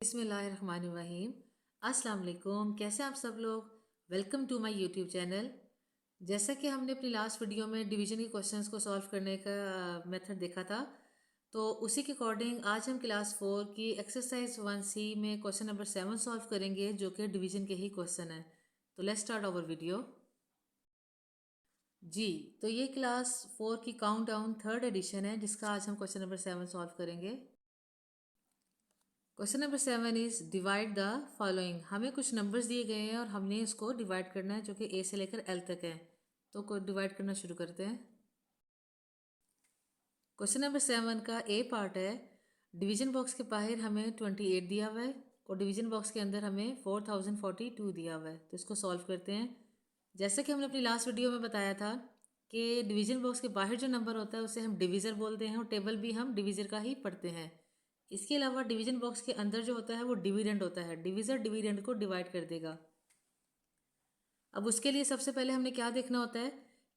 बिस्मिल्लाहिर्रहमानिर्रहीम। अस्सलाम वालेकुम। कैसे आप सब लोग? Welcome to my YouTube channel. जैसा कि हमने अपनी लास्ट वीडियो में डिवीजन के क्वेश्चंस को सॉल्व करने का मेथड देखा था, तो उसी के अकॉर्डिंग आज हम क्लास 4 की एक्सरसाइज 1C में क्वेश्चन नंबर 7 सॉल्व करेंगे, जो कि डिवीजन के ही क्वेश्चन है। तो लेट्स स्टार्ट आवर वीडियो। जी, तो ये क्लास 4 की काउंट डाउन थर्ड एडिशन है, जिसका आज हम क्वेश्चन नंबर 7 सॉल्व करेंगे। Question number 7 is divide the following. हमें कुछ नंबर्स दिए गए हैं और हमने इसको डिवाइड करना है, जो कि ए से लेकर एल तक है। तो डिवाइड करना शुरू करते हैं। क्वेश्चन नंबर 7 का ए पार्ट है, डिवीजन बॉक्स के बाहर हमें 28 दिया हुआ है और डिवीजन बॉक्स के अंदर हमें 4042 दिया हुआ है। तो इसको सॉल्व करते हैं। जैसे कि हमने अपनी लास्ट वीडियो में बताया था कि डिवीजन बॉक्स के बाहर जो नंबर होता है उसे हम डिवीज़र बोलते हैं और टेबल भी हम डिवीज़र का ही पढ़ते हैं। इसके अलावा डिवीजन बॉक्स के अंदर जो होता है वो डिविडेंड होता है। डिवीज़र डिविडेंड को डिवाइड कर देगा। अब उसके लिए सबसे पहले हमने क्या देखना होता है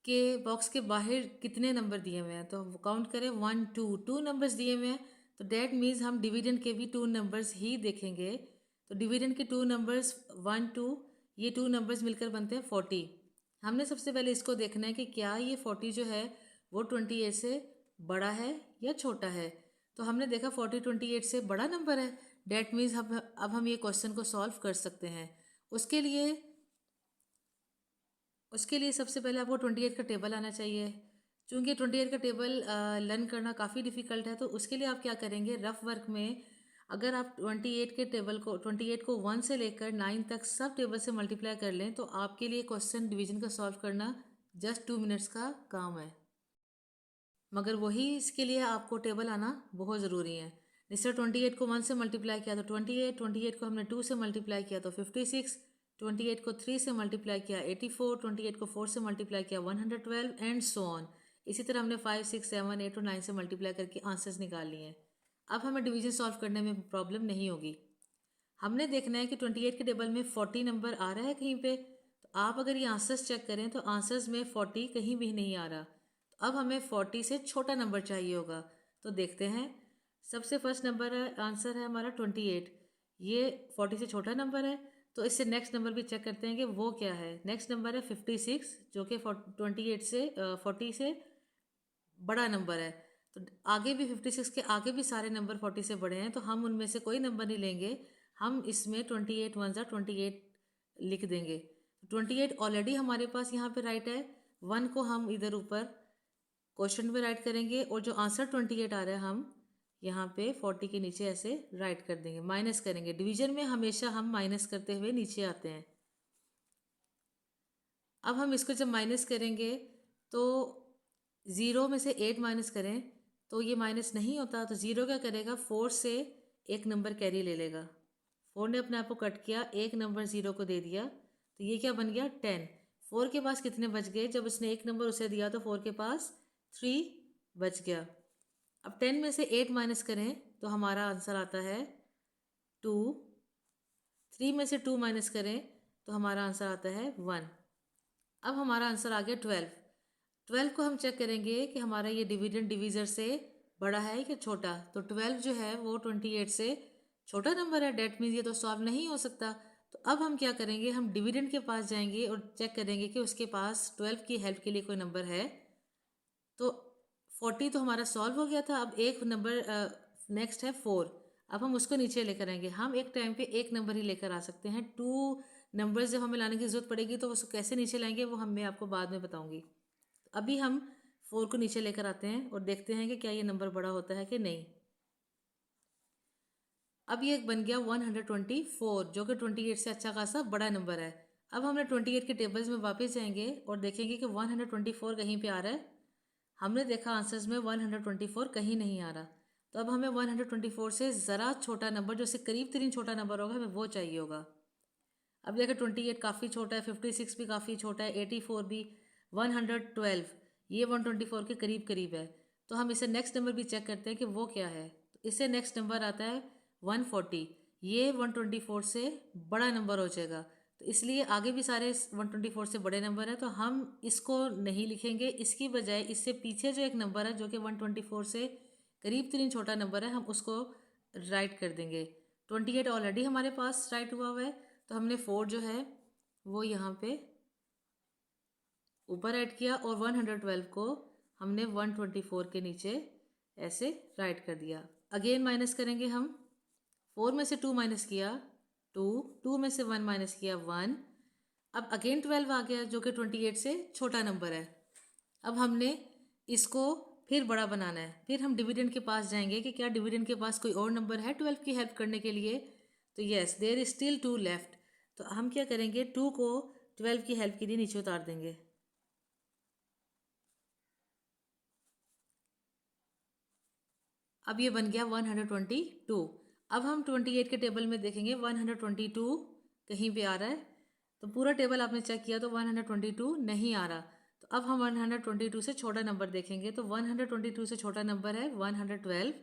कि बॉक्स के बाहर कितने नंबर दिए हुए हैं। तो काउंट करें 1 2 2 नंबर्स दिए हुए हैं, तो डैट मीन्स हम डिविडेंड के भी 2 नंबर्स ही देखेंगे। तो डिविडेंड के 2 नंबर्स 1 2, ये 2 नंबर्स मिलकर बनते हैं 40। हमने सबसे पहले इसको देखना है कि क्या ये 40 जो है वो 28 से बड़ा है या छोटा है। तो हमने देखा 40 28 से बड़ा नंबर है। डैट मीन्स अब हम ये क्वेश्चन को सॉल्व कर सकते हैं। उसके लिए सबसे पहले आपको 28 का टेबल आना चाहिए। चूँकि 28 का टेबल लर्न करना काफ़ी डिफ़िकल्ट है, तो उसके लिए आप क्या करेंगे, रफ वर्क में अगर आप 28 को 1 से लेकर 9 तक सब टेबल से मल्टीप्लाई कर लें, तो आपके लिए क्वेश्चन डिवीजन का सॉल्व करना जस्ट 2 मिनट्स का काम है। मगर वही इसके लिए आपको टेबल आना बहुत ज़रूरी है। जैसे 28 को 1 से मल्टीप्लाई किया तो 28 को हमने 2 से मल्टीप्लाई किया तो 56, 28 को 3 से मल्टीप्लाई किया 84, 28 को 4 से मल्टीप्लाई किया 112 एंड सो ऑन। इसी तरह हमने 5 6 7 8 और 9 से मल्टीप्लाई करके आंसर्स निकाल लिए हैं। अब हमें डिवीजन सॉल्व करने में प्रॉब्लम नहीं होगी। हमने देखना है कि 28 के टेबल में 40 नंबर आ रहा है कहीं पे। तो आप अगर ये आंसर्स चेक करें तो आंसर्स में 40 कहीं भी नहीं आ रहा। तो अब हमें 40 से छोटा नंबर चाहिए होगा। तो देखते हैं। सबसे फर्स्ट नंबर है, आंसर है हमारा 28। ये 40 से छोटा नंबर है, तो इससे नेक्स्ट नंबर भी चेक करते हैं कि वो क्या है। नेक्स्ट नंबर है 56, जो कि 28 से 40 से बड़ा नंबर है। तो आगे भी 56 के आगे भी सारे नंबर 40 से बड़े हैं, तो हम उनमें से कोई नंबर नहीं लेंगे। हम इसमें 28 1 जा 28 लिख देंगे। 28 ऑलरेडी हमारे पास यहाँ पे राइट है। 1 को हम इधर ऊपर क्वेश्चन में राइट करेंगे और जो आंसर 28 आ रहा है हम यहाँ पे 40 के नीचे ऐसे राइट कर देंगे, माइनस करेंगे। डिवीजन में हमेशा हम माइनस करते हुए नीचे आते हैं। अब हम इसको जब माइनस करेंगे तो 0 में से 8 माइनस करें तो ये माइनस नहीं होता। तो 0 क्या करेगा, 4 से एक नंबर कैरी ले लेगा। 4 ने अपने आप को कट किया, एक नंबर 0 को दे दिया, तो ये क्या बन गया 10। 4 के पास कितने बच गए, जब उसने एक नंबर उसे दिया तो 4 के पास 3 बच गया। अब 10 में से 8 माइनस करें तो हमारा आंसर आता है 2। 3 में से 2 माइनस करें तो हमारा आंसर आता है 1। अब हमारा आंसर आ गया 12। 12 को हम चेक करेंगे कि हमारा ये डिविडेंड डिवीज़र से बड़ा है कि छोटा। तो 12 जो है वो 28 से छोटा नंबर है। डेट मीन्स ये तो सॉल्व नहीं हो सकता। तो अब हम क्या करेंगे, हम डिविडेंड के पास जाएंगे और चेक करेंगे कि उसके पास 12 की हेल्प के लिए कोई नंबर है। तो 40 तो हमारा सॉल्व हो गया था। अब एक नंबर नेक्स्ट है 4। अब हम उसको नीचे लेकर आएंगे। हम एक टाइम पे एक नंबर ही लेकर आ सकते हैं। 2 नंबर्स जब हमें लाने की ज़रूरत पड़ेगी तो उसको कैसे नीचे लाएंगे वो मैं आपको बाद में बताऊंगी। अभी हम 4 को नीचे लेकर आते हैं और देखते हैं कि क्या ये नंबर बड़ा होता है कि नहीं। अब ये बन गया 124, जो कि 28 से अच्छा खासा बड़ा नंबर है। अब हमने 28 के टेबल्स में वापस जाएंगे और देखेंगे कि 124 कहीं पे आ रहा है। हमने देखा आंसर्स में 124 कहीं नहीं आ रहा। तो अब हमें 124 से ज़रा छोटा नंबर, जो से करीब तरीन छोटा नंबर होगा, हमें वो चाहिए होगा। अब देखो 28 काफ़ी छोटा है, 56 भी काफ़ी छोटा है, 84 भी, 112 ये 124 के करीब करीब है। तो हम इसे नेक्स्ट नंबर भी चेक करते हैं कि वो क्या है। तो इससे नेक्स्ट नंबर आता है 140। ये 124 से बड़ा नंबर हो जाएगा। तो इसलिए आगे भी सारे 124 से बड़े नंबर है, तो हम इसको नहीं लिखेंगे। इसकी बजाय इससे पीछे जो एक नंबर है जो कि 124 से करीब तरीन छोटा नंबर है, हम उसको राइट कर देंगे। 28 ऑलरेडी हमारे पास राइट हुआ है, तो हमने 4 जो है वो यहाँ पे ऊपर ऐड किया और 112 को हमने 124 के नीचे ऐसे राइट कर दिया। अगेन माइनस करेंगे हम, 4 में से 2 माइनस किया 2, 2 में से 1 माइनस किया 1। अब अगेन 12 आ गया जो कि 28 से छोटा नंबर है। अब हमने इसको फिर बड़ा बनाना है, फिर हम डिविडेंड के पास जाएंगे कि क्या डिविडेंड के पास कोई और नंबर है 12 की हेल्प करने के लिए। तो yes, there is still 2 left. तो हम क्या करेंगे, 2 को 12 की हेल्प के लिए नीचे उतार देंगे। अब ये बन गया 122। अब हम 28 के टेबल में देखेंगे 122 कहीं पे आ रहा है, तो पूरा टेबल आपने चेक किया तो 122 नहीं आ रहा। तो अब हम 122 से छोटा नंबर देखेंगे, तो 122 से छोटा नंबर है 112।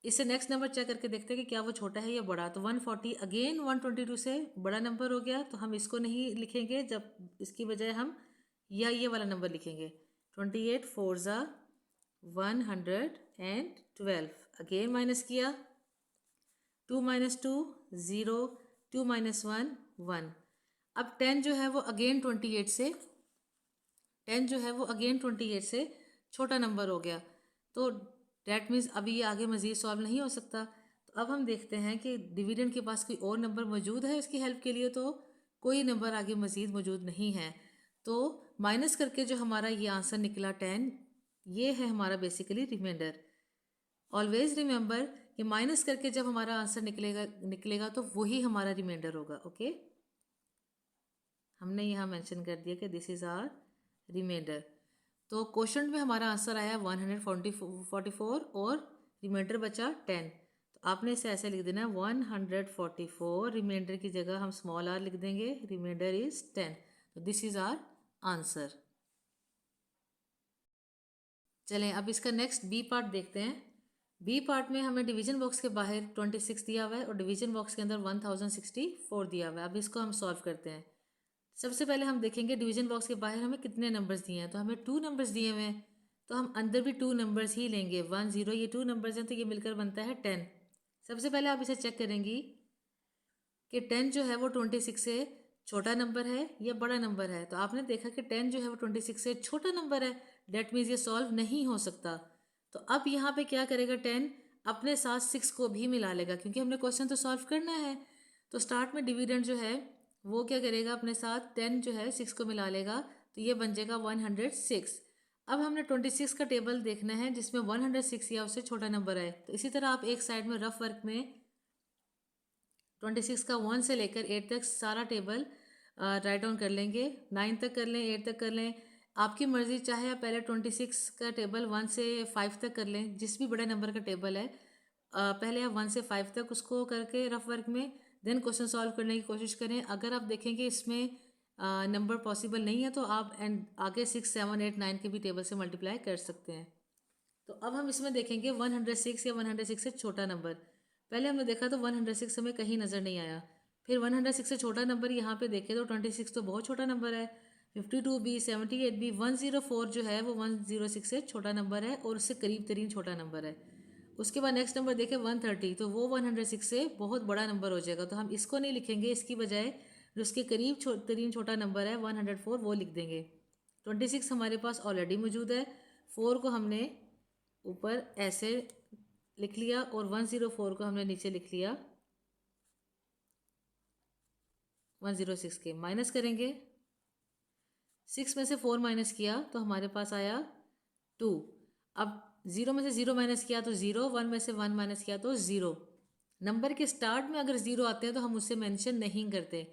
इससे नेक्स्ट नंबर चेक करके देखते हैं कि क्या वो छोटा है या बड़ा। तो 140 अगेन 122 से बड़ा नंबर हो गया, तो हम इसको नहीं लिखेंगे, जब इसकी बजाय हम ये वाला नंबर लिखेंगे। 28 4 ज़ा 112। अगेन माइनस किया, 2 माइनस 2 0, 2 माइनस 1 1। अब 10 जो है वो अगेन 28 से छोटा नंबर हो गया। तो डैट मीन्स अभी ये आगे मज़ीद सॉल्व नहीं हो सकता। तो अब हम देखते हैं कि डिविडेंड के पास कोई और नंबर मौजूद है इसकी हेल्प के लिए, तो कोई नंबर आगे मज़ीद मौजूद नहीं है। तो माइनस करके जो हमारा ये आंसर निकला 10, ये है हमारा बेसिकली रिमाइंडर। ऑलवेज रिमेंबर कि माइनस करके जब हमारा आंसर निकलेगा तो वही हमारा रिमाइंडर होगा। ओके, हमने यहाँ मेंशन कर दिया कि दिस इज़ आवर रिमाइंडर। तो क्वेश्चन में हमारा आंसर आया 144 और रिमाइंडर बचा 10। तो आपने इसे ऐसे लिख देना 144, रिमाइंडर की जगह हम स्मॉल आर लिख देंगे, रिमाइंडर इज 10। तो दिस इज आवर आंसर। चलें अब इसका नेक्स्ट बी पार्ट देखते हैं। बी पार्ट में हमें डिवीजन बॉक्स के बाहर 26 दिया हुआ है और डिवीजन बॉक्स के अंदर 1064 दिया हुआ है। अब इसको हम सॉल्व करते हैं। सबसे पहले हम देखेंगे डिवीजन बॉक्स के बाहर हमें कितने नंबर्स दिए हैं। तो हमें 2 नंबर्स दिए हुए हैं, तो हम अंदर भी 2 नंबर्स ही लेंगे। 1 0 ये 2 नंबर्स हैं, तो ये मिलकर बनता है 10। सबसे पहले आप इसे चेक करेंगी कि 10 जो है वो 26 से छोटा नंबर है या बड़ा नंबर है। तो आपने देखा कि 10 जो है वो 26 से छोटा नंबर है, डेट मीन्स ये सॉल्व नहीं हो सकता। तो अब यहाँ पे क्या करेगा, 10 अपने साथ 6 को भी मिला लेगा, क्योंकि हमने क्वेश्चन तो सॉल्व करना है। तो स्टार्ट में डिविडेंड जो है वो क्या करेगा, अपने साथ 10 जो है 6 को मिला लेगा, तो ये बन जाएगा 106। अब हमने 26 का टेबल देखना है जिसमें 106 या उससे छोटा नंबर है। तो इसी तरह आप एक साइड में रफ वर्क में 26 का 1 से लेकर 8 तक सारा टेबल राइट डाउन कर लेंगे। 9 तक कर लें, 8 तक कर लें, आपकी मर्ज़ी। चाहे आप पहले 26 का टेबल 1 से 5 तक कर लें, जिस भी बड़े नंबर का टेबल है पहले आप 1 से 5 तक उसको करके रफ वर्क में देन क्वेश्चन सॉल्व करने की कोशिश करें। अगर आप देखेंगे इसमें नंबर पॉसिबल नहीं है, तो आप एंड आगे 6 7 8 9 के भी टेबल से मल्टीप्लाई कर सकते हैं। तो अब हम इसमें देखेंगे 106 या 106 से छोटा नंबर। पहले हमने देखा तो 106 हमें कहीं नज़र नहीं आया। फिर 106 से छोटा नंबर यहाँ पे देखे तो 26 तो बहुत छोटा नंबर है। 52 भी, 78 भी, 104 जो है वो 106 से छोटा नंबर है और उससे करीब तरीन छोटा नंबर है। उसके बाद नेक्स्ट नंबर देखें 130, तो वो 106 से बहुत बड़ा नंबर हो जाएगा। तो हम इसको नहीं लिखेंगे, इसकी बजाय जो उसके करीब तरीन छोटा नंबर है 104 वो लिख देंगे। 26 हमारे पास ऑलरेडी मौजूद है, 4 को हमने ऊपर ऐसे लिख लिया और 104 को हमने नीचे लिख लिया 106 के। माइनस करेंगे, 6 में से 4 माइनस किया तो हमारे पास आया 2। अब 0 में से 0 माइनस किया तो 0, 1 में से 1 माइनस किया तो 0। नंबर के स्टार्ट में अगर 0 आते हैं तो हम उसे मेंशन नहीं करते।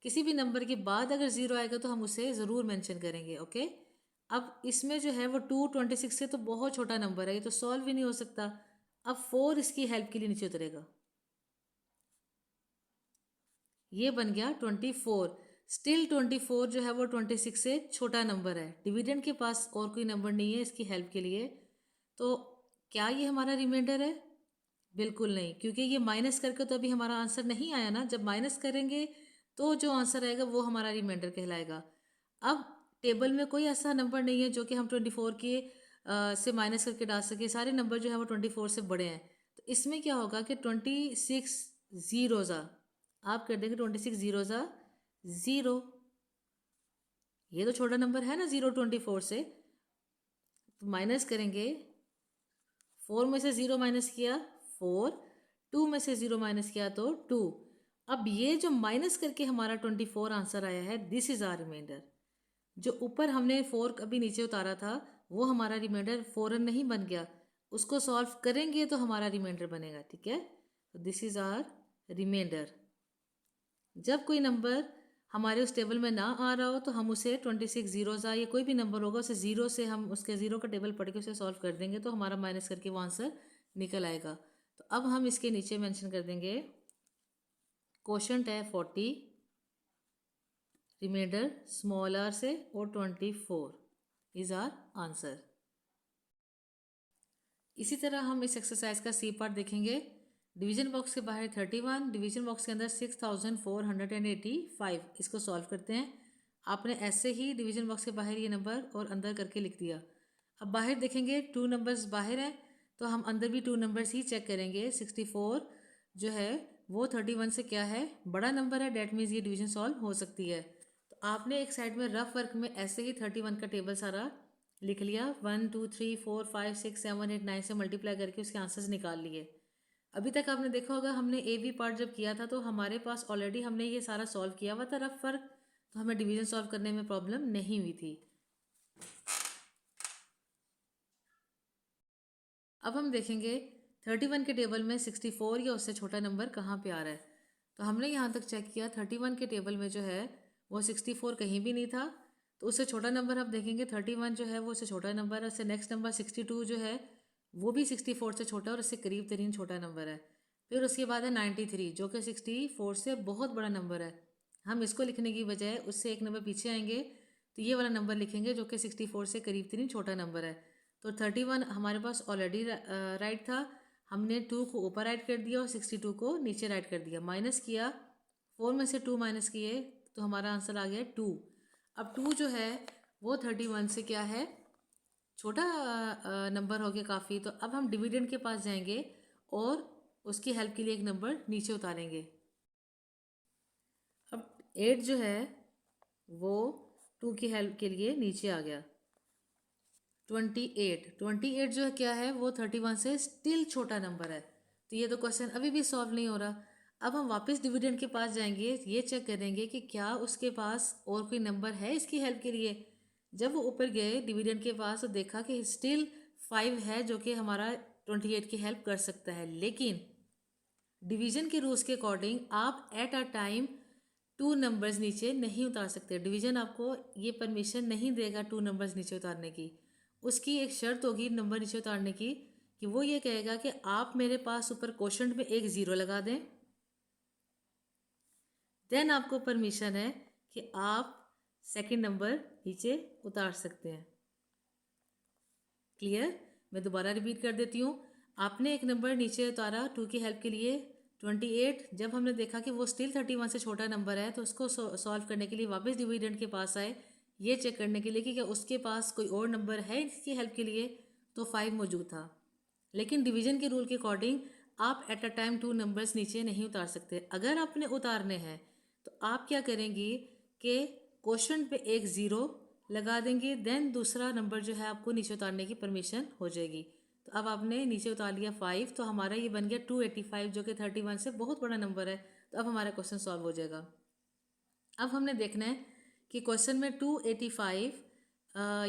किसी भी नंबर के बाद अगर 0 आएगा तो हम उसे ज़रूर मेंशन करेंगे। ओके, अब इसमें जो है वो 226 से तो बहुत छोटा नंबर है, ये तो सॉल्व ही नहीं हो सकता। अब 4 इसकी हेल्प के लिए नीचे उतरेगा, ये बन गया 24। स्टिल 24 जो है वो 26 से छोटा नंबर है। डिविडेंड के पास और कोई नंबर नहीं है इसकी हेल्प के लिए। तो क्या ये हमारा रिमाइंडर है? बिल्कुल नहीं, क्योंकि ये माइनस करके तो अभी हमारा आंसर नहीं आया ना। जब माइनस करेंगे तो जो आंसर आएगा वो हमारा रिमाइंडर कहलाएगा। अब टेबल में कोई ऐसा नंबर नहीं है जो कि हम 24 के से माइनस करके डाल सके। सारे नंबर जो है वो 24 से बड़े हैं। तो इसमें क्या होगा कि 26 ज़ीरोज़ा, आप कर देंगे 26 ज़ीरोज़ा ज़ीरो। ये तो छोटा नंबर है ना 024 से, तो माइनस करेंगे। 4 में से 0 माइनस किया 4, 2 में से 0 माइनस किया तो 2। अब ये जो माइनस करके हमारा 24 आंसर आया है, दिस इज़ आर रिमाइंडर। जो ऊपर हमने 4 कभी नीचे उतारा था वो हमारा रिमाइंडर फ़ौरन नहीं बन गया, उसको सॉल्व करेंगे तो हमारा रिमाइंडर बनेगा। ठीक है, तो दिस इज़ आर रिमाइंडर। जब कोई नंबर हमारे उस टेबल में ना आ रहा हो तो हम उसे 26 ज़ीरोज़ा या कोई भी नंबर होगा उसे ज़ीरो से हम उसके ज़ीरो का टेबल पढ़ के उसे सॉल्व कर देंगे तो हमारा माइनस करके वो आंसर निकल आएगा। तो अब हम इसके नीचे मेंशन कर देंगे क्वोशंट है 40, रिमाइंडर स्मॉल आर से और 24 इज आर आंसर। इसी तरह हम इस एक्सरसाइज का सी पार्ट देखेंगे। डिवीजन बॉक्स के बाहर 31, डिवीजन बॉक्स के अंदर 6485। इसको सॉल्व करते हैं। आपने ऐसे ही डिवीजन बॉक्स के बाहर ये नंबर और अंदर करके लिख दिया। अब बाहर देखेंगे 2 नंबर्स बाहर हैं तो हम अंदर भी 2 नंबर्स ही चेक करेंगे। 64 जो है वो 31 से क्या है, बड़ा नंबर है, डेट मीन्स ये डिवीजन सॉल्व हो सकती है। तो आपने एक साइड में रफ वर्क में ऐसे ही 31 का टेबल सारा लिख लिया। 1 2 3 4 5 6 7 8 9 से मल्टीप्लाई करके उसके आंसर्स निकाल लिए। अभी तक आपने देखा होगा हमने ए बी पार्ट जब किया था तो हमारे पास ऑलरेडी हमने ये सारा सॉल्व किया हुआ था रफ वर्क, तो हमें डिवीजन सॉल्व करने में प्रॉब्लम नहीं हुई थी। अब हम देखेंगे 31 के टेबल में 64 या उससे छोटा नंबर कहाँ पे आ रहा है। तो हमने यहाँ तक चेक किया 31 के टेबल में जो है वो 64 कहीं भी नहीं था, तो उससे छोटा नंबर आप देखेंगे 31 जो है वो उससे छोटा नंबर है। उससे नेक्स्ट नंबर 62 जो है वो भी 64 से छोटा और उससे करीब तरीन छोटा नंबर है। फिर उसके बाद है 93 जो कि 64 से बहुत बड़ा नंबर है। हम इसको लिखने की बजाय उससे एक नंबर पीछे आएंगे तो ये वाला नंबर लिखेंगे जो कि 64 से करीब तरीन छोटा नंबर है। तो 31 हमारे पास ऑलरेडी राइट था, हमने 2 को ऊपर राइट कर दिया और 62 को नीचे राइट कर दिया। माइनस किया, 4 में से 2 माइनस किए तो हमारा आंसर आ गया 2। अब 2 जो है वो 31 से क्या है, छोटा नंबर हो गया काफ़ी। तो अब हम डिविडेंड के पास जाएंगे और उसकी हेल्प के लिए एक नंबर नीचे उतारेंगे। अब 8 जो है वो 2 की हेल्प के लिए नीचे आ गया। 28 जो है क्या है वो 31 से स्टिल छोटा नंबर है, तो ये तो क्वेश्चन अभी भी सॉल्व नहीं हो रहा। अब हम वापस डिविडेंड के पास जाएंगे, ये चेक करेंगे कि क्या उसके पास और कोई नंबर है इसकी हेल्प के लिए। जब वो ऊपर गए डिविडेंड के पास तो देखा कि स्टिल 5 है जो कि हमारा 28 की हेल्प कर सकता है, लेकिन डिवीजन के रूल्स के अकॉर्डिंग आप एट अ टाइम 2 नंबर्स नीचे नहीं उतार सकते। डिवीजन आपको ये परमिशन नहीं देगा 2 नंबर्स नीचे उतारने की। उसकी एक शर्त होगी नंबर नीचे उतारने की कि वो ये कहेगा कि आप मेरे पास ऊपर क्वोशंट में एक ज़ीरो लगा दें, देन आपको परमिशन है कि आप सेकंड नंबर नीचे उतार सकते हैं। क्लियर? मैं दोबारा रिपीट कर देती हूँ। आपने एक नंबर नीचे उतारा 2 की हेल्प के लिए 28। जब हमने देखा कि वो स्टिल 31 से छोटा नंबर है तो उसको सॉल्व करने के लिए वापस डिविडेंड के पास आए, ये चेक करने के लिए कि क्या उसके पास कोई और नंबर है इसकी हेल्प के लिए, तो 5 मौजूद था। लेकिन डिवीजन के रूल के अकॉर्डिंग आप एट अ टाइम 2 नंबर्स नीचे नहीं उतार सकते। अगर आपने उतारने हैं तो आप क्या करेंगी कि क्वोशंट पे एक ज़ीरो लगा देंगे, देन दूसरा नंबर जो है आपको नीचे उतारने की परमिशन हो जाएगी। तो अब आपने नीचे उतार लिया 5, तो हमारा ये बन गया 285 जो कि 31 से बहुत बड़ा नंबर है। तो अब हमारा क्वेश्चन सॉल्व हो जाएगा। अब हमने देखना है कि क्वेश्चन में 285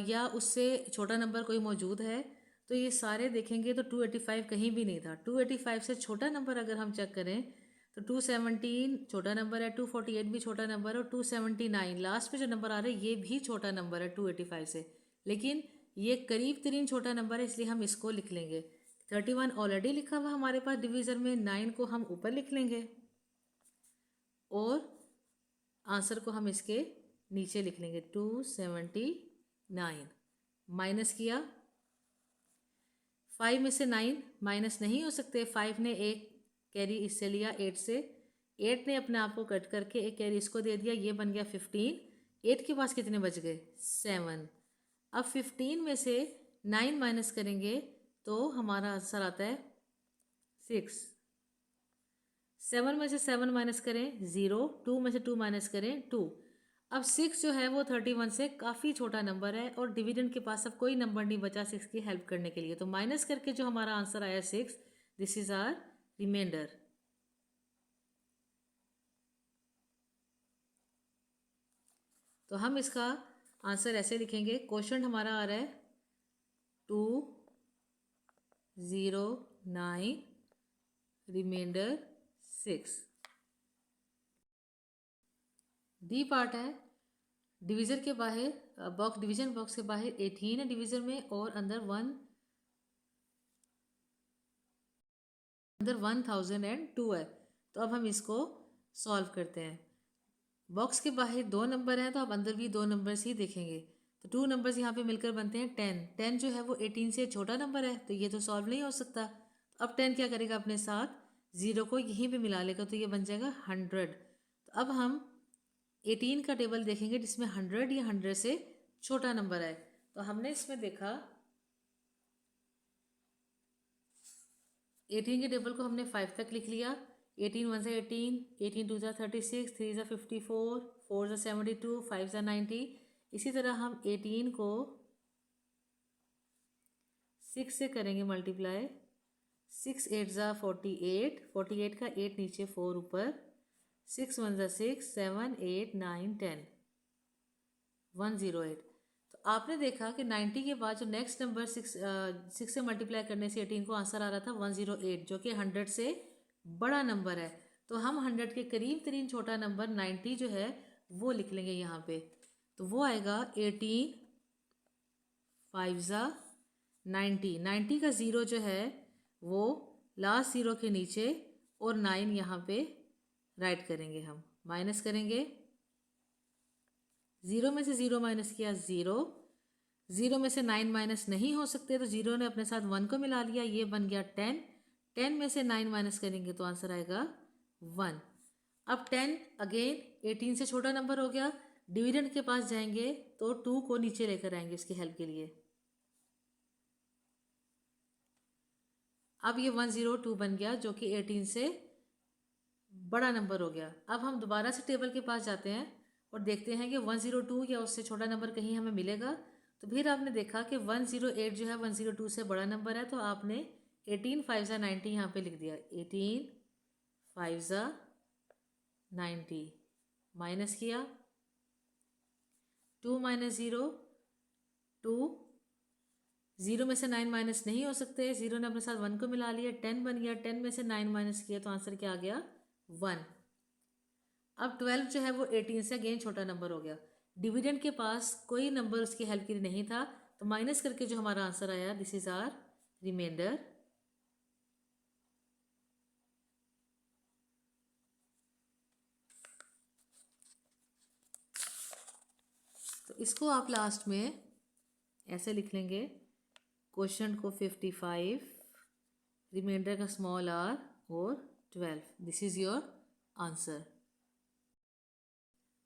या उससे छोटा नंबर कोई मौजूद है, तो ये सारे देखेंगे तो 285 कहीं भी नहीं था। 285 से छोटा नंबर अगर हम चेक करें तो 217 छोटा नंबर है, 248 भी छोटा नंबर है और 279 लास्ट में जो नंबर आ रहा है ये भी छोटा नंबर है 285 से, लेकिन ये करीब तरीन छोटा नंबर है इसलिए हम इसको लिख लेंगे। 31 ऑलरेडी लिखा हुआ हमारे पास डिवीज़न में, 9 को हम ऊपर लिख लेंगे और आंसर को हम इसके नीचे लिख लेंगे 279। माइनस किया, 5 में से 9 माइनस नहीं हो सकते, 5 ने एक कैरी इससे लिया 8 से, 8 ने अपने आप को कट करके एक कैरी इसको दे दिया, ये बन गया 15। 8 के पास कितने बच गए 7। अब 15 में से 9 माइनस करेंगे तो हमारा आंसर आता है 6। 7 में से 7 माइनस करें 0, 2 में से 2 माइनस करें 2। अब 6 जो है वो 31 से काफ़ी छोटा नंबर है और डिविडेंड के पास अब कोई नंबर नहीं बचा 6 की हेल्प करने के लिए, तो माइनस करके जो हमारा आंसर आया 6, दिस इज आवर रिमाइंडर। तो हम इसका आंसर ऐसे लिखेंगे, क्वेश्चन हमारा आ रहा है 209 रिमाइंडर 6। डी पार्ट है, डिवीजन के बाहर बॉक्स, डिवीजन बॉक्स के बाहर 18 है डिवीजन में और अंदर 1002 है। तो अब हम इसको सॉल्व करते हैं। बॉक्स के बाहर 2 नंबर हैं तो आप अंदर भी 2 नंबर्स ही देखेंगे, तो 2 नंबर्स यहाँ पे मिलकर बनते हैं 10। 10 जो है वो 18 से छोटा नंबर है, तो ये तो सॉल्व नहीं हो सकता। अब 10 क्या करेगा, अपने साथ 0 को यहीं पे मिला लेगा, तो ये बन जाएगा 100। तो अब हम 18 का टेबल देखेंगे जिसमें 100 या 100 से छोटा नंबर है। तो हमने इसमें देखा 18 के टेबल को हमने 5 तक लिख लिया। 18 1 से 18, 18 2 36, 3 54, 4 72, 5 90। इसी तरह हम 18 को 6 से करेंगे मल्टीप्लाई। 6 8 48, 48 का 8 नीचे 4 ऊपर, 6 1 6, 7 8 9 10, 108। तो आपने देखा कि 90 के बाद जो नेक्स्ट नंबर 6 से मल्टीप्लाई करने से 18 को आंसर आ रहा था 108, जो कि 100 से बड़ा नंबर है। तो हम 100 के करीब तरीन छोटा नंबर 90 जो है वो लिख लेंगे यहाँ पे। तो वो आएगा 18 5 90। 90 का 0 जो है वो लास्ट 0 के नीचे और 9 यहाँ पे राइट करेंगे, हम माइनस करेंगे। 0 में से 0 माइनस किया 0, 0 में से 9 माइनस नहीं हो सकते, तो 0 ने अपने साथ 1 को मिला लिया, ये बन गया 10। 10 में से 9 माइनस करेंगे तो आंसर आएगा 1। अब 10 अगेन 18 से छोटा नंबर हो गया, डिविडेंड के पास जाएंगे तो 2 को नीचे लेकर आएंगे इसकी हेल्प के लिए। अब ये 102 बन गया जो कि 18 से बड़ा नंबर हो गया। अब हम दोबारा से टेबल के पास जाते हैं और देखते हैं कि 102 या उससे छोटा नंबर कहीं हमें मिलेगा। तो फिर आपने देखा कि 108 जो है 102 से बड़ा नंबर है, तो आपने 18 5 90 यहाँ पे लिख दिया। 18 5 90 माइनस किया, 2 माइनस 0 2, 0 में से 9 माइनस नहीं हो सकते, 0 ने अपने साथ 1 को मिला लिया, 10 बन गया। 10 में से 9 माइनस किया तो आंसर क्या आ गया 1। अब 12 जो है वो 18 से अगेन छोटा नंबर हो गया, डिविडेंड के पास कोई नंबर उसकी हेल्प के लिए नहीं था, तो माइनस करके जो हमारा आंसर आया दिस इज आवर रिमाइंडर। तो इसको आप लास्ट में ऐसे लिख लेंगे, क्वेश्चन को 55, रिमाइंडर का स्मॉल r और 12, this is your answer.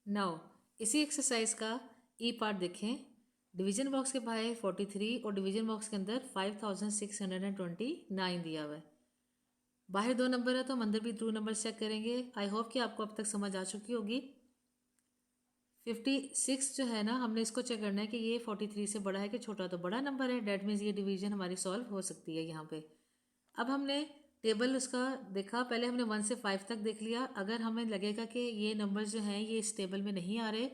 Now इसी एक्सरसाइज का ई पार्ट देखें। डिवीजन बॉक्स के बाहर 43 और डिवीजन बॉक्स के अंदर 5629 दिया हुआ है। बाहर 2 नंबर है तो हम अंदर भी 2 नंबर चेक करेंगे। आई होप कि आपको अब तक समझ आ चुकी होगी। 56 जो है ना, हमने इसको चेक करना है कि ये 43 से बड़ा है कि छोटा, तो बड़ा नंबर है, डेट मीन्स ये डिवीजन हमारी सॉल्व हो सकती है यहाँ पे। अब हमने टेबल उसका देखा, पहले हमने 1 से 5 तक देख लिया। अगर हमें लगेगा कि ये नंबर जो हैं ये इस टेबल में नहीं आ रहे,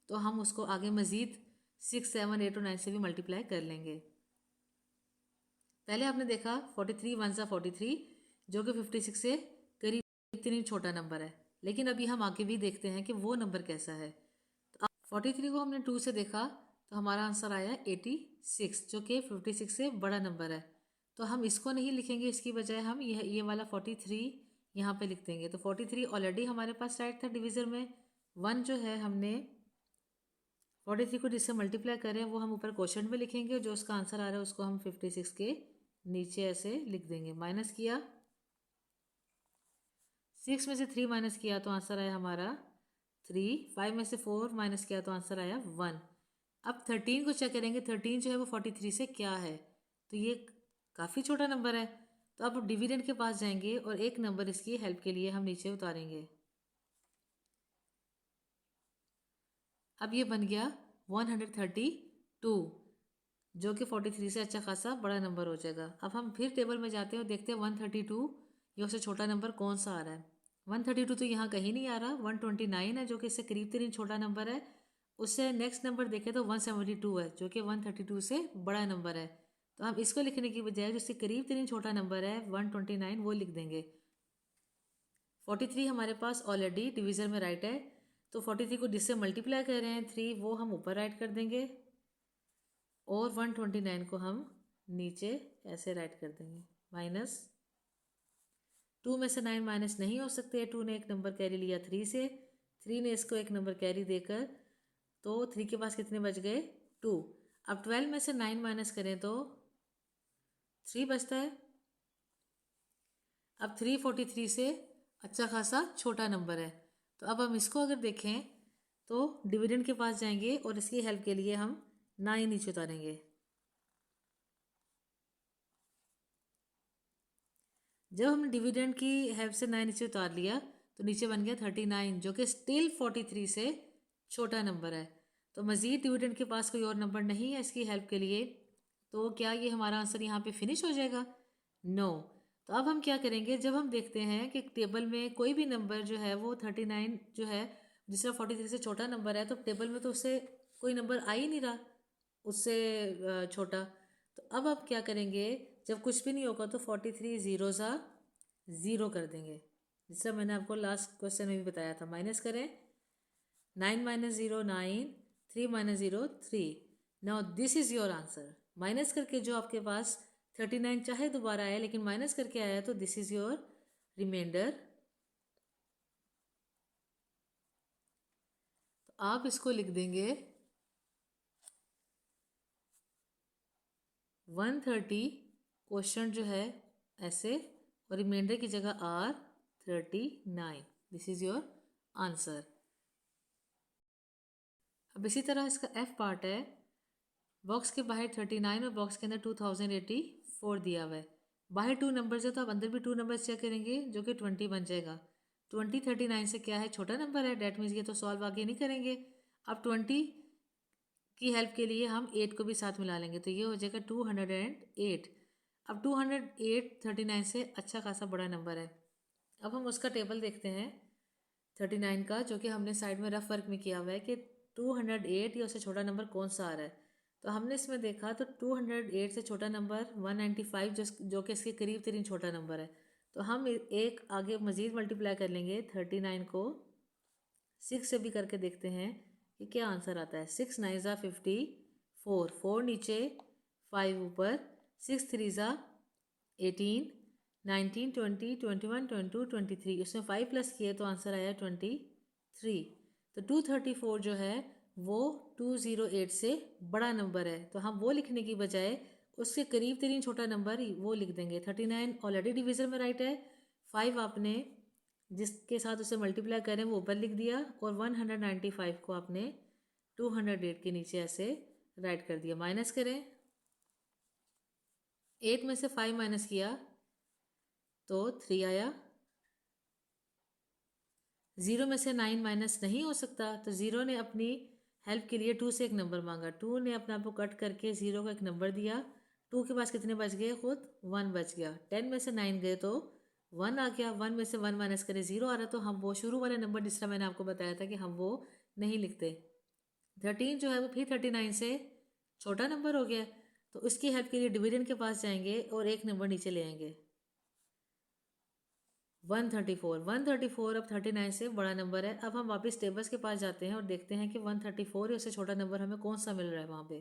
तो हम उसको आगे मज़ीद 6 7 8 और 9 से भी मल्टीप्लाई कर लेंगे। पहले आपने देखा 43 1 43, जो कि 56 से करीब इतनी छोटा नंबर है, लेकिन अभी हम आगे भी देखते हैं कि वो नंबर कैसा है। तो 43 को हमने 2 से देखा तो हमारा आंसर आया 86, जो कि 56 से बड़ा नंबर है। तो हम इसको नहीं लिखेंगे, इसकी बजाय हम ये वाला 43 यहाँ पे लिख देंगे। तो 43 ऑलरेडी हमारे पास राइट था डिवीज़र में। 1 जो है हमने 43 को जिससे मल्टीप्लाई करें वो हम ऊपर क्वेश्चन में लिखेंगे, जो उसका आंसर आ रहा है उसको हम 56 के नीचे ऐसे लिख देंगे। माइनस किया, 6 में से 3 माइनस किया तो आंसर आया हमारा 3। 5 में से 4 माइनस किया तो आंसर आया 1। अब 13 को चेक करेंगे, 13 जो है वो 43 से क्या है, तो ये काफ़ी छोटा नंबर है। तो अब डिविडेंड के पास जाएंगे और एक नंबर इसकी हेल्प के लिए हम नीचे उतारेंगे। अब ये बन गया 132, जो कि 43 से अच्छा खासा बड़ा नंबर हो जाएगा। अब हम फिर टेबल में जाते हैं और देखते हैं 132 ये उससे छोटा नंबर कौन सा आ रहा है। 132 तो यहाँ कहीं नहीं आ रहा, 129 है जो कि इससे करीब तरीन छोटा नंबर है। उससे नेक्स्ट नंबर देखें तो 172 है जो कि 132 से बड़ा नंबर है। तो हम इसको लिखने की बजाय जो इससे करीब तरीन छोटा नंबर है 129 वो लिख देंगे। 43 हमारे पास ऑलरेडी डिवीज़र में राइट है, तो 43 को जिससे मल्टीप्लाई कर रहे हैं 3 वो हम ऊपर राइट कर देंगे और 129 को हम नीचे ऐसे राइट कर देंगे। माइनस 2 में से 9 माइनस नहीं हो सकते, 2 ने एक नंबर कैरी लिया 3 से, 3 ने इसको एक नंबर कैरी देकर, तो 3 के पास कितने बच गए 2। अब 12 में से 9 माइनस करें तो 3 बचता है। अब 343 से अच्छा खासा छोटा नंबर है, तो अब हम इसको अगर देखें तो डिविडेंड के पास जाएंगे और इसकी हेल्प के लिए हम 9 नीचे उतारेंगे। जब हमने डिविडेंड की हेल्प से 9 नीचे उतार लिया तो नीचे बन गया 39 जो कि स्टिल 43 से छोटा नंबर है। तो मज़ीद डिविडेंड के पास कोई और नंबर नहीं है इसकी हेल्प के लिए, तो क्या ये हमारा आंसर यहाँ पे फिनिश हो जाएगा? नो। तो अब हम क्या करेंगे, जब हम देखते हैं कि टेबल में कोई भी नंबर जो है वो 39 जो है जिसका 43 से छोटा नंबर है, तो टेबल में तो उससे कोई नंबर आ ही नहीं रहा उससे छोटा। तो अब आप क्या करेंगे, जब कुछ भी नहीं होगा तो 43 ज़ीरो ज़ा ज़ीरो कर देंगे, जिससे मैंने आपको लास्ट क्वेश्चन में भी बताया था। माइनस करें, 9 minus zero 9, 3 minus zero 3। Now this is your answer. Minus करके जो आपके पास 39 चाहे दोबारा आया लेकिन माइनस करके आया, तो दिस इज़ योर रिमाइंडर। तो आप इसको लिख देंगे 130 क्वेश्चन जो है ऐसे, और रिमाइंडर की जगह R39। This is your answer. अब इसी तरह इसका F पार्ट है, बॉक्स के बाहर 39 और बॉक्स के अंदर 2084 दिया हुआ है। बाहर 2 नंबर्स है तो आप अंदर भी 2 नंबर्स चेक करेंगे जो कि 20 बन जाएगा। 20 39 से क्या है छोटा नंबर है, डेट मीन्स ये तो सॉल्व आगे नहीं करेंगे। अब 20 की हेल्प के लिए हम 8 को भी साथ मिला लेंगे तो ये हो जाएगा 208। अब 208 39 से अच्छा खासा बड़ा नंबर है। अब हम उसका टेबल देखते हैं 39 का, जो कि हमने साइड में रफ वर्क में किया हुआ है कि 208 या उससे छोटा नंबर कौन सा आ रहा है। तो हमने इसमें देखा तो 208 से छोटा नंबर 195 जो कि इसके करीब तरीन छोटा नंबर है। तो हम एक आगे मज़ीद मल्टीप्लाई कर लेंगे 39 को 6 से भी करके देखते हैं कि क्या आंसर आता है। 6 9 ज़ा 54, 4 नीचे 5 ऊपर, 6 3 ज़ा 18, 19 20 21 22 23, उसमें 5 प्लस किए तो आंसर आया 23। तो 234 जो है वो 208 से बड़ा नंबर है, तो हम वो लिखने की बजाय उसके करीब तरीन छोटा नंबर वो लिख देंगे। 39 ऑलरेडी डिवीज़न में राइट है, 5 आपने जिसके साथ उसे मल्टीप्लाई करें वो ऊपर लिख दिया, और 195 को आपने 208 के नीचे ऐसे राइट कर दिया। माइनस करें, 8 में से 5 माइनस किया तो 3 आया। 0 में से 9 माइनस नहीं हो सकता, तो 0 ने अपनी हेल्प के लिए 2 से एक नंबर मांगा, 2 ने अपने आप को कट करके 0 को एक नंबर दिया। 2 के पास कितने बच गए, खुद 1 बच गया। 10 में से 9 गए तो 1 आ गया, 1 में से 1 माइनस करें 0 आ रहा, तो हम वो शुरू वाला नंबर जिस तरह मैंने आपको बताया था कि हम वो नहीं लिखते। 13 जो है वो फिर 39 से छोटा नंबर हो गया, तो उसकी हेल्प के लिए डिविडेंड के पास जाएंगे और एक नंबर नीचे ले आएंगे 134। 134 अब 39 से बड़ा नंबर है। अब हम वापस टेबल्स के पास जाते हैं और देखते हैं कि 134 या उससे छोटा नंबर हमें कौन सा मिल रहा है वहाँ पे।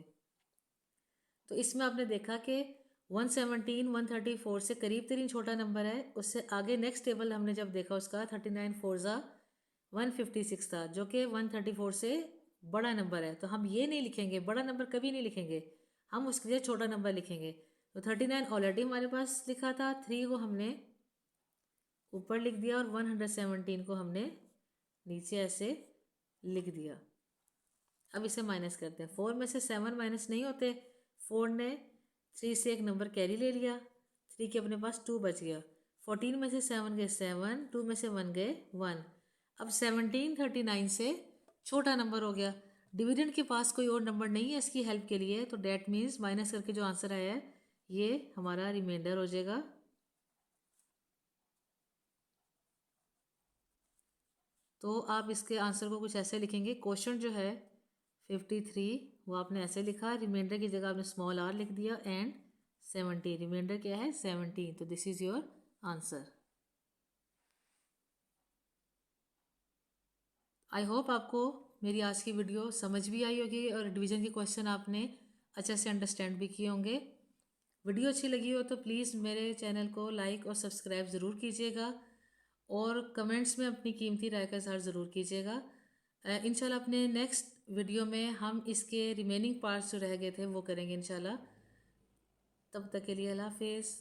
तो इसमें आपने देखा कि 117 134 से करीब तरीन छोटा नंबर है। उससे आगे नेक्स्ट टेबल हमने जब देखा उसका 39 4 ज़ा 156 था, जो कि 134 से बड़ा नंबर है। तो हम ये नहीं लिखेंगे, बड़ा नंबर कभी नहीं लिखेंगे, हम उसके लिए छोटा नंबर लिखेंगे। तो 39 ऑलरेडी हमारे पास लिखा था, 3 को हमने ऊपर लिख दिया और 117 को हमने नीचे ऐसे लिख दिया। अब इसे माइनस करते हैं, 4 में से 7 माइनस नहीं होते, 4 ने 3 से एक नंबर कैरी ले लिया, 3 के अपने पास 2 बच गया। 14 में से 7 गए 7, 2 में से 1 गए 1। अब 17 39 से छोटा नंबर हो गया। डिविडेंड के पास कोई और नंबर नहीं है इसकी हेल्प के लिए, तो डेट मीन्स माइनस करके जो आंसर आया है ये हमारा रिमाइंडर हो जाएगा। तो आप इसके आंसर को कुछ ऐसे लिखेंगे, क्वेश्चन जो है 53 वो आपने ऐसे लिखा, रिमाइंडर की जगह आपने स्मॉल r लिख दिया, एंड 70, रिमाइंडर क्या है 17, तो this is your answer. I hope आपको मेरी आज की वीडियो समझ भी आई होगी और डिवीज़न के क्वेश्चन आपने अच्छे से अंडरस्टैंड भी किए होंगे। वीडियो अच्छी लगी हो तो प्लीज़ मेरे चैनल को लाइक और सब्सक्राइब ज़रूर कीजिएगा और कमेंट्स में अपनी कीमती राय का इज़हार ज़रूर कीजिएगा। इंशाल्लाह अपने नेक्स्ट वीडियो में हम इसके रिमेनिंग पार्ट्स जो रह गए थे वो करेंगे इंशाल्लाह। तब तक के लिए अल्लाह हाफिज़।